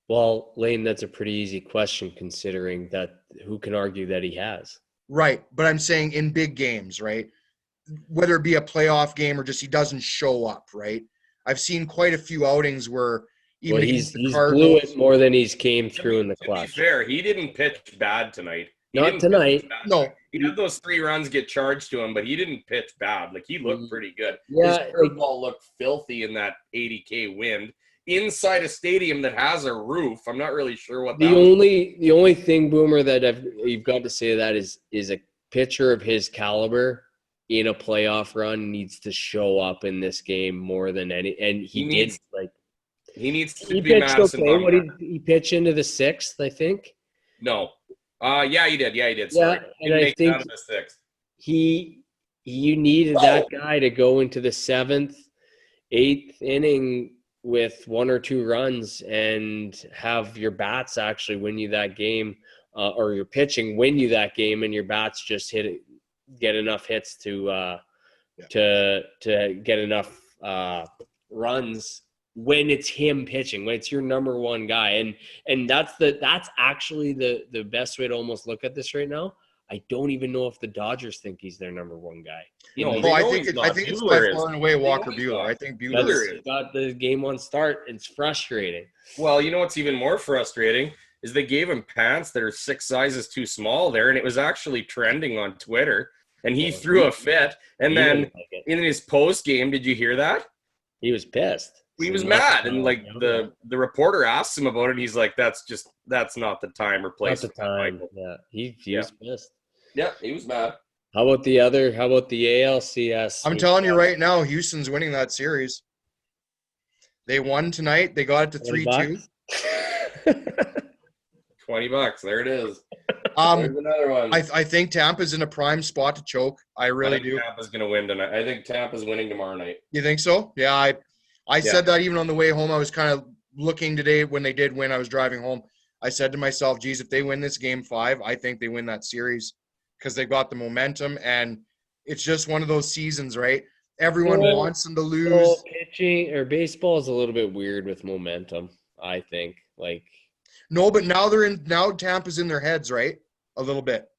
Well, Lane, that's a pretty easy question considering that who can argue that he has? Right, but I'm saying in big games, right? Whether it be a playoff game or just he doesn't show up, right? I've seen quite a few outings where even he's blew it more than he's came through in the clutch. To be fair, he didn't pitch bad tonight. Not tonight. No. He had those 3 runs get charged to him, but he didn't pitch bad. Like, he looked pretty good. Yeah, his curveball looked filthy in that 80K wind inside a stadium that has a roof. I'm not really sure what that the only thing, Boomer, that you've got to say that is a pitcher of his caliber in a playoff run needs to show up in this game more than any, and he needs to be Madison. Okay. What did he pitch into the 6th? I think. No. Yeah, he did. Sorry. Yeah, and I think you needed that guy to go into the 7th, 8th inning with 1 or 2 runs and have your bats actually win you that game, or your pitching win you that game, and your bats just get enough hits to get enough runs when it's him pitching, when it's your number one guy. And that's actually the best way to almost look at this right now. I don't even know if the Dodgers think he's their number one guy. I think it's by far and away Walker Buehler. I think Buehler got the game on start. It's frustrating. Well, you know what's even more frustrating is they gave him pants that are 6 sizes too small there, and it was actually trending on Twitter. And he threw a fit. And then in his post game, did you hear that? He was pissed. He was mad, and like the reporter asked him about it. He's like, "That's not the time or place." Not the time. Yeah, he was pissed. Yeah, he was mad. How about the ALCS? I'm telling you right now, Houston's winning that series. They won tonight. They got it to 3-2. $20. There it is. There's another one. I think Tampa's in a prime spot to choke. I really do. Tampa's going to win tonight. I think Tampa's winning tomorrow night. You think so? Yeah, I said that even on the way home. I was kind of looking today when they did win. I was driving home. I said to myself, geez, if they win this game 5, I think they win that series because they've got the momentum, and it's just one of those seasons, right? Everyone wants them to lose. Well, pitching or baseball is a little bit weird with momentum, I think. No, but now Tampa's in their heads, right? A little bit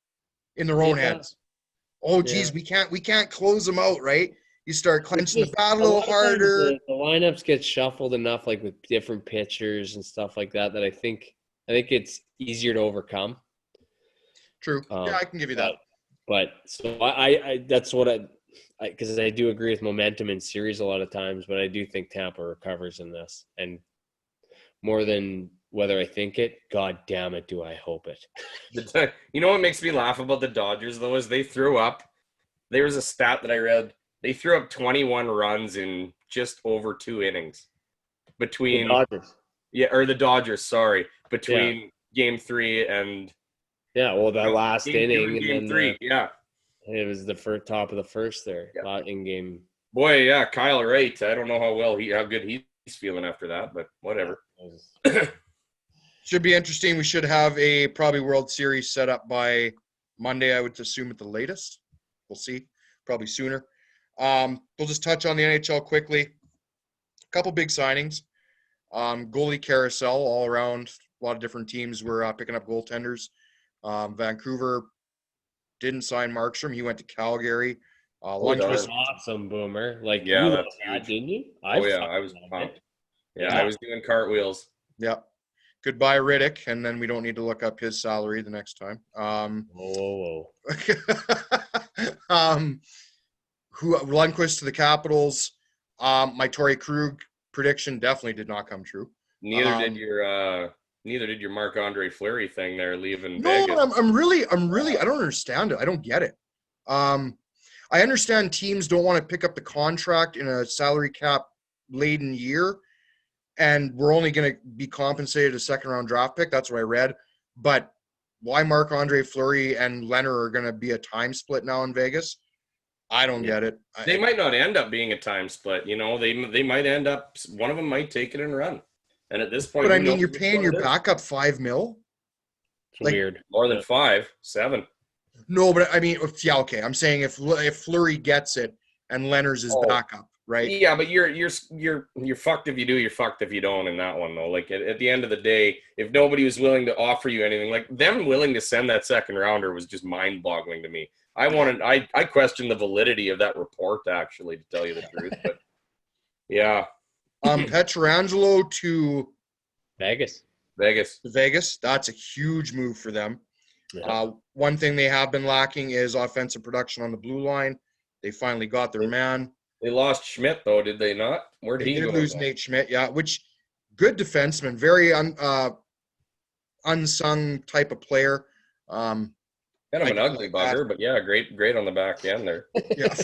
in their own heads. Oh, geez, we can't close them out, right? You start clenching the Just- bat a little lot of times harder. The lineups get shuffled enough, like with different pitchers and stuff like that, that I think it's easier to overcome. True. Yeah, I can give you that. But so I that's what because I do agree with momentum in series a lot of times, but I do think Tampa recovers in this, and more than whether I think it, God damn it, do I hope it. You know what makes me laugh about the Dodgers though is they threw up. There was a stat that I read. They threw up 21 runs in just over 2 innings between The Dodgers. the Dodgers. Sorry, between Game 3 and Yeah, well, that last Game 2 inning, and and Game then 3. Yeah, it was the top of the first there, Yeah. in game. boy, yeah, Kyle Wright. I don't know how good he's feeling after that, but whatever. Should be interesting. We should have a probably World Series set up by Monday, I would assume at the latest. We'll see. Probably sooner. We'll just touch on the NHL quickly. A couple big signings. Goalie carousel all around. A lot of different teams were picking up goaltenders. Vancouver didn't sign Markstrom. He went to Calgary. Lundqvist, awesome, Boomer. Like, Yeah, you that's loved that, huge. didn't you? I was pumped. Yeah, I was doing cartwheels. Yeah. Goodbye, Riddick. And then we don't need to look up his salary the next time. Whoa. Lundqvist to the Capitals. My Torrey Krug prediction definitely did not come true. Neither did your Marc-Andre Fleury thing there leaving No, Vegas. I'm really I don't understand it. I don't get it. I understand teams don't want to pick up the contract in a salary cap laden year, and we're only going to be compensated a second round draft pick. That's what I read. But why Marc-Andre Fleury and Leonard are going to be a time split now in Vegas? I don't get it. They might not end up being a time split. You know, they might end up. One of them might take it and run. And at this point, but I mean, you're paying your backup $5 million. It's weird. More than 5, 7. No, but I mean, yeah, okay. I'm saying if Fleury gets it and Leonard's his backup, right? Yeah, but you're fucked if you do, you're fucked if you don't in that one though. Like at the end of the day, if nobody was willing to offer you anything, like them willing to send that second rounder was just mind-boggling to me. I question the validity of that report actually, to tell you the truth. But yeah. Pietrangelo to Vegas. That's a huge move for them. Yeah. One thing they have been lacking is offensive production on the blue line. They finally got their man. They lost Schmidt though, did they not? Where did he go? They did lose Nate Schmidt, yeah. Which good defenseman, very unsung type of player. Kind of an ugly bugger, but yeah, great on the back end there. Yeah.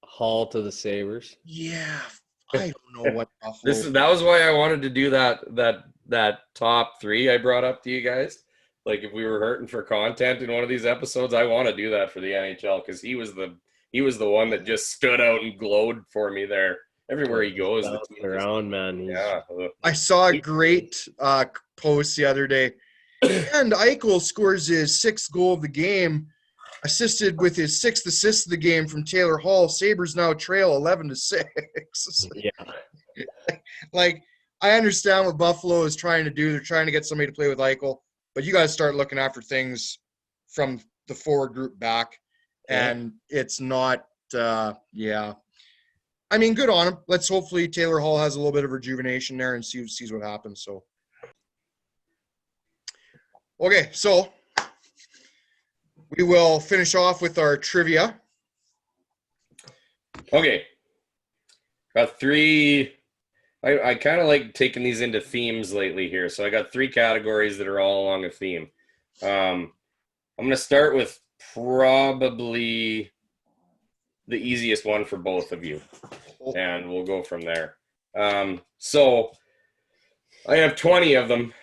Hall to the Sabres. Yeah, I don't know what Buffalo. That was why I wanted to do that top 3 I brought up to you guys. Like if we were hurting for content in one of these episodes, I want to do that for the NHL because he was the one that just stood out and glowed for me there. Everywhere he goes, around, man. Yeah. I saw a great post the other day. And Eichel scores his 6th goal of the game, assisted with his 6th assist of the game from Taylor Hall. Sabres now trail 11-6. Yeah. Like, I understand what Buffalo is trying to do. They're trying to get somebody to play with Eichel, but you got to start looking after things from the forward group back. And it's not, yeah. I mean, good on him. Let's hopefully Taylor Hall has a little bit of rejuvenation there and sees what happens. So, okay, so we will finish off with our trivia. Okay. Got 3. I kind of like taking these into themes lately here. So I got 3 categories that are all along a theme. I'm going to start with probably the easiest one for both of you. And we'll go from there. So I have 20 of them.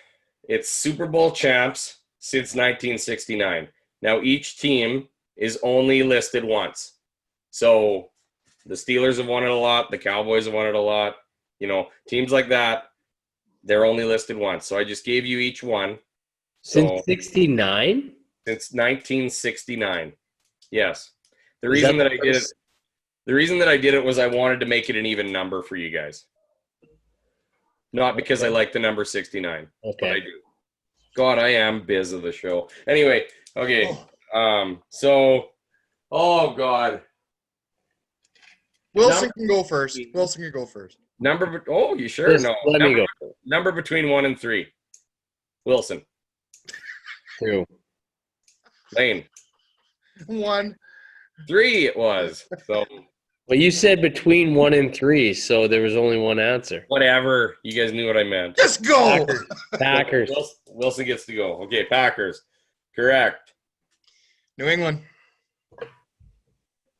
It's Super Bowl champs since 1969. Now each team is only listed once. So the Steelers have won it a lot. The Cowboys have won it a lot. You know, teams like that, they're only listed once. So I just gave you each one. Since 69? Since 1969. Yes. The reason that I did it was I wanted to make it an even number for you guys. Not because I like the number 69, but I do. God, I am biz of the show. Anyway, okay. So, oh God. Wilson can go first. Wilson can go first. Oh, you sure? Just No. let me go. Number between 1 and 3. Wilson. 2. Lane. 1. 3 it was. So Well, you said between 1 and 3, so there was only one answer. whatever. You guys knew what I meant. Let's go. Packers. Wilson gets to go. Okay, Packers. Correct. New England.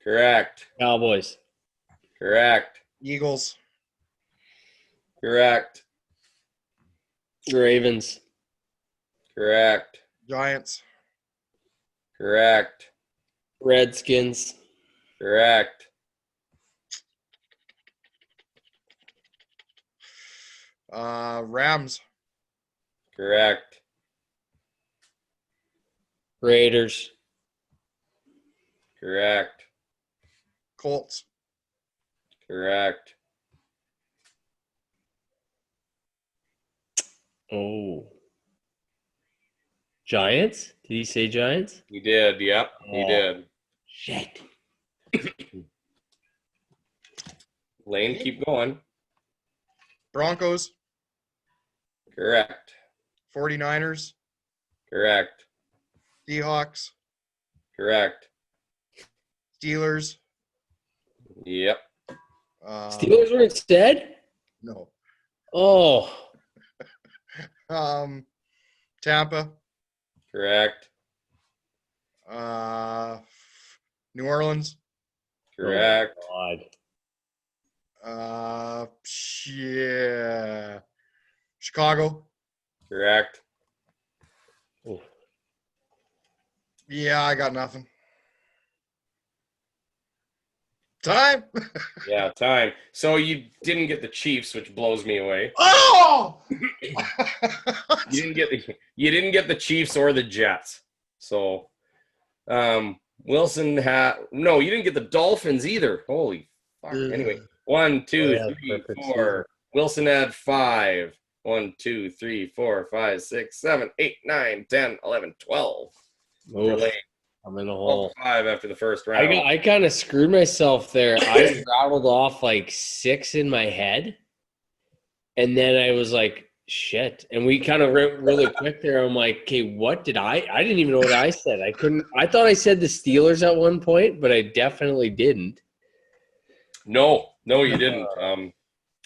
Correct. Cowboys. Correct. Eagles. Correct. Ravens. Correct. Giants. Correct. Redskins. Correct. Rams. Correct. Raiders. Correct. Colts. Correct. Oh. Giants? Did he say Giants? He did. Yep, he Oh. did. Shit. Lane, keep going. Broncos. Correct. 49ers. Correct. Seahawks. Correct. Steelers. Yep. Steelers were instead? No. Oh. Tampa. Correct. New Orleans. Correct. Oh, God. Yeah. Chicago. Correct. Oh. Yeah, I got nothing. Time. Yeah, time. So you didn't get the Chiefs, which blows me away. Oh! You didn't get the Chiefs or the Jets. So Wilson had no, you didn't get the Dolphins either. Holy fuck. Anyway, 1, 2, yeah, 3, perfect 4. season. Wilson had 5. 1, 2, 3, 4, 5, 6, 7, 8, 9, 10, 11, 12. Oof, Lane. I'm in a 12 hole. to 5 after the first round. I kind of screwed myself there. I rattled off like 6 in my head. And then I was like, shit. And we kind of went really quick there. I'm like, okay, what did I didn't even know what I said. I thought I said the Steelers at one point, but I definitely didn't. No, you didn't.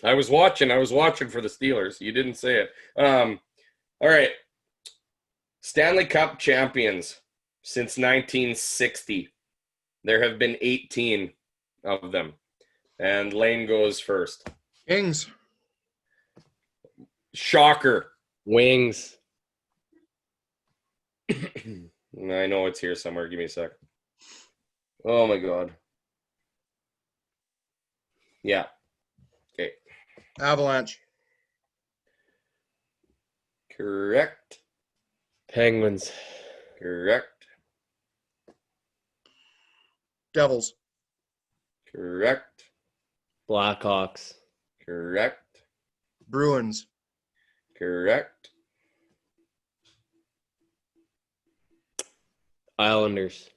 I was watching for the Steelers. You didn't say it. All right. Stanley Cup champions since 1960. There have been 18 of them. And Lane goes first. Kings. Shocker. Wings. I know it's here somewhere. Give me a sec. Oh, my God. Yeah. Okay. Avalanche. Correct. Penguins. Correct. Devils. Correct. Blackhawks. Correct. Bruins. Correct. Islanders.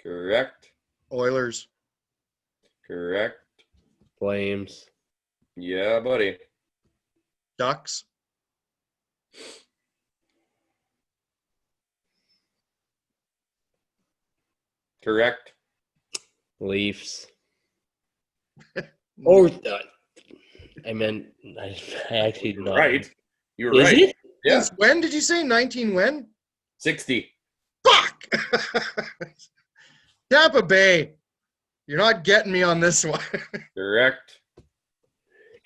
Correct. Oilers. Correct. Flames. Yeah, buddy. Ducks. Correct. Leafs. Oh, I meant I actually You're not. right. You were Is right. it? Yeah. Since when did you say 19 when? 60. Fuck! Tampa Bay. You're not getting me on this one. Correct.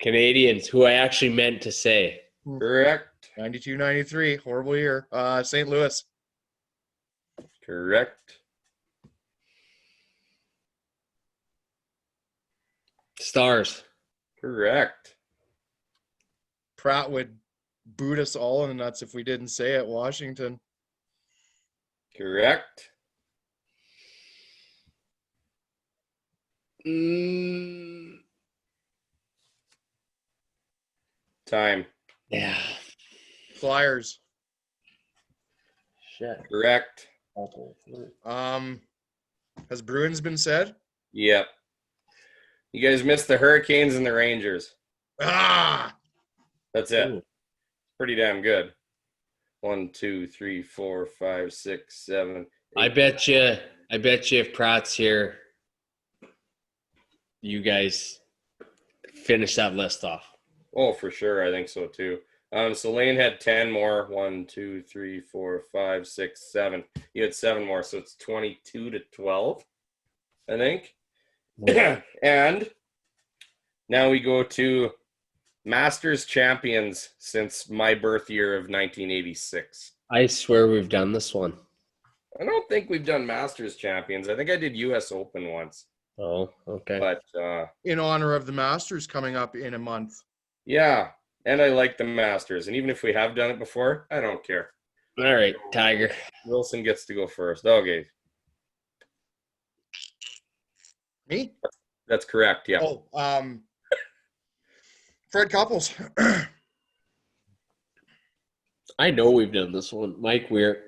Canadians, who I actually meant to say. Correct. 92-93. Horrible year. St. Louis. Correct. Stars. Correct. Pratt would boot us all in the nuts if we didn't say it. Washington. Correct. Time. Yeah. Flyers. Shit. Correct. Has Bruins been said? Yep. You guys missed the Hurricanes and the Rangers. Ah, That's it. Ooh. Pretty damn good. 1, 2, 3, 4, 5, 6, 7. I bet you if Pratt's here, you guys finish that list off. Oh, for sure. I think so too. So Lane had 10 more. 1, 2, 3, 4, 5, 6, 7. You had 7 more, so it's 22-12, I think. And now we go to Masters champions since my birth year of 1986. I swear we've done this one. I don't think we've done Masters champions. I think I did U.S. Open once. Oh, okay. But in honor of the Masters coming up in a month. yeah, and I like the Masters. And even if we have done it before, I don't care. All right, Tiger. Wilson gets to go first. Okay, Me? that's correct. Yeah. Oh, Fred Couples. I know we've done this one. Mike Weir.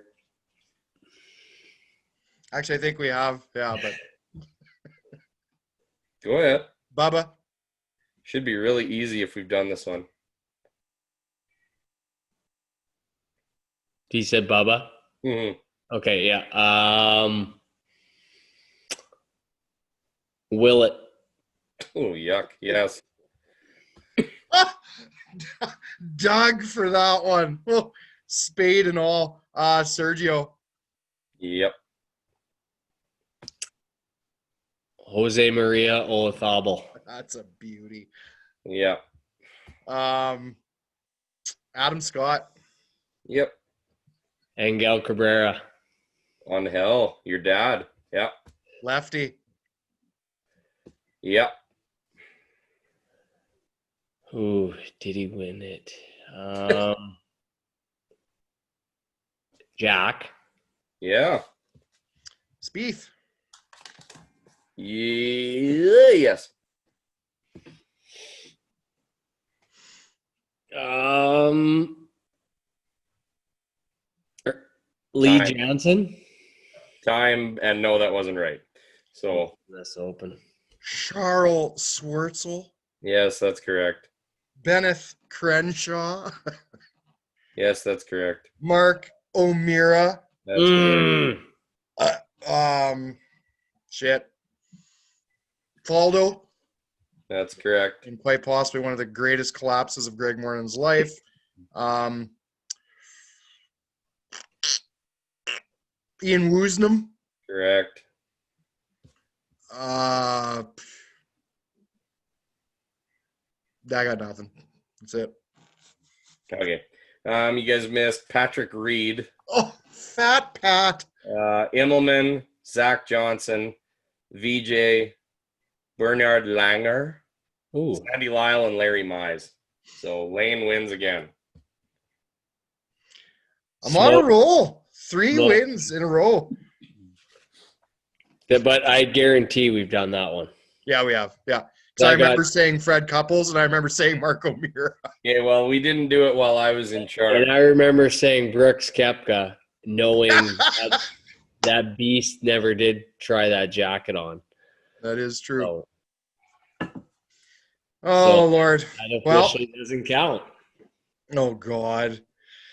Actually, I think we have. Yeah, but Go ahead. Bubba. Should be really easy if we've done this one. He said Bubba. Mm-hmm. Okay, yeah. Will it? Oh, yuck. Yes. Doug for that one. Oh, spade and all. Sergio. Yep. Jose Maria Olazabal. That's a beauty. Yep. Adam Scott. Yep. Angel Cabrera. On hell. Your dad. Yep. Lefty. Yep. Ooh, did he win it? Jack. Yeah. Spieth. Yeah. Yes. Lee Time. Jansen. Time, and no, that wasn't right. So, That's open. Charles Schwartzel. yes, that's correct. Benneth Crenshaw. Yes, that's correct. Mark O'Meara. That's correct. Shit. Faldo. That's correct. And quite possibly one of the greatest collapses of Greg Morin's life. Ian Woosnam. Correct. I got nothing. That's it. Okay. You guys missed Patrick Reed, Oh, Fat Pat. Immelman, Zach Johnson, VJ, Bernard Langer, Ooh. Sandy Lyle, and Larry Mize. So Lane wins again. I'm on a roll. 3 Smoke. wins in a row. But I guarantee we've done that one. Yeah, we have. Yeah. So I remember saying Fred Couples and I remember saying Mark O'Meara. Yeah, well, we didn't do it while I was in charge. And I remember saying Brooks Koepka, knowing that beast never did try that jacket on. That is true. So, Oh, Lord. that Well, officially doesn't count. oh, God.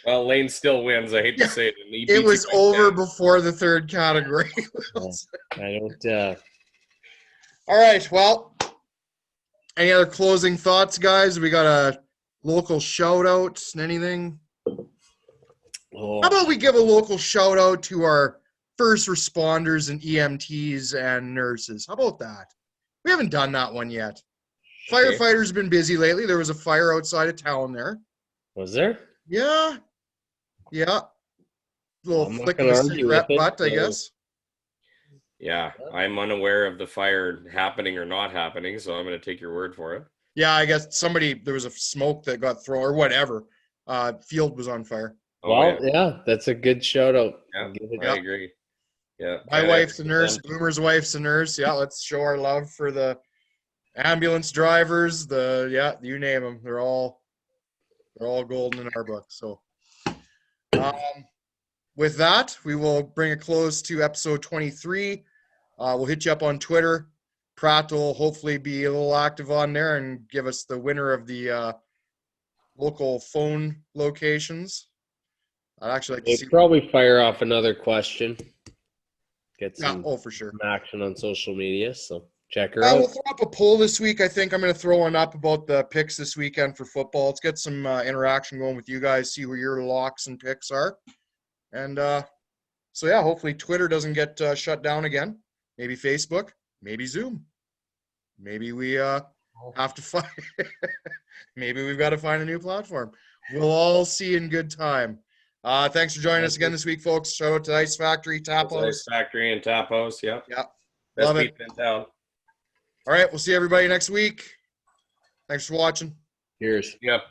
Well, Lane still wins. I hate to say it. And he It beats was you by over 10. before the third category. I don't. All right. Well, any other closing thoughts, guys? We got a local shout out and anything? Oh, How about we give a local shout out to our first responders and EMTs and nurses? How about that? We haven't done that one yet. Okay. Firefighters been busy lately. There was a fire outside of town there. was there? Yeah. Yeah. Little I'm not flick of gonna a argue cigarette with it, butt, I so- guess. Yeah, I'm unaware of the fire happening or not happening, so I'm going to take your word for it. Yeah, I guess there was a smoke that got thrown or whatever. Field was on fire. Oh, Well, yeah, that's a good shout out. yeah, Give it- I agree. Yeah, My and wife's a I- nurse. Boomer's wife's a nurse. Yeah, let's show our love for the ambulance drivers. You name them. They're all golden in our book. So, with that, we will bring a close to episode 23. We'll hit you up on Twitter. Pratt will hopefully be a little active on there and give us the winner of the local phone locations. I'd actually like to They see. probably fire off another question. Get Yeah, some for sure. action on social media. So check her We'll out. throw up a poll this week. I think I'm going to throw one up about the picks this weekend for football. Let's get some interaction going with you guys, see where your locks and picks are. And so, yeah, hopefully Twitter doesn't get shut down again. Maybe Facebook, maybe Zoom. Maybe we have to find – maybe we've got to find a new platform. We'll all see in good time. Thanks for joining us again this week, folks. Shout out to Ice Factory, Tap Ice House. Factory and Tap House. Yep. Yeah. Best Love it. pizza in town. All right, we'll see everybody next week. Thanks for watching. Cheers. Yep.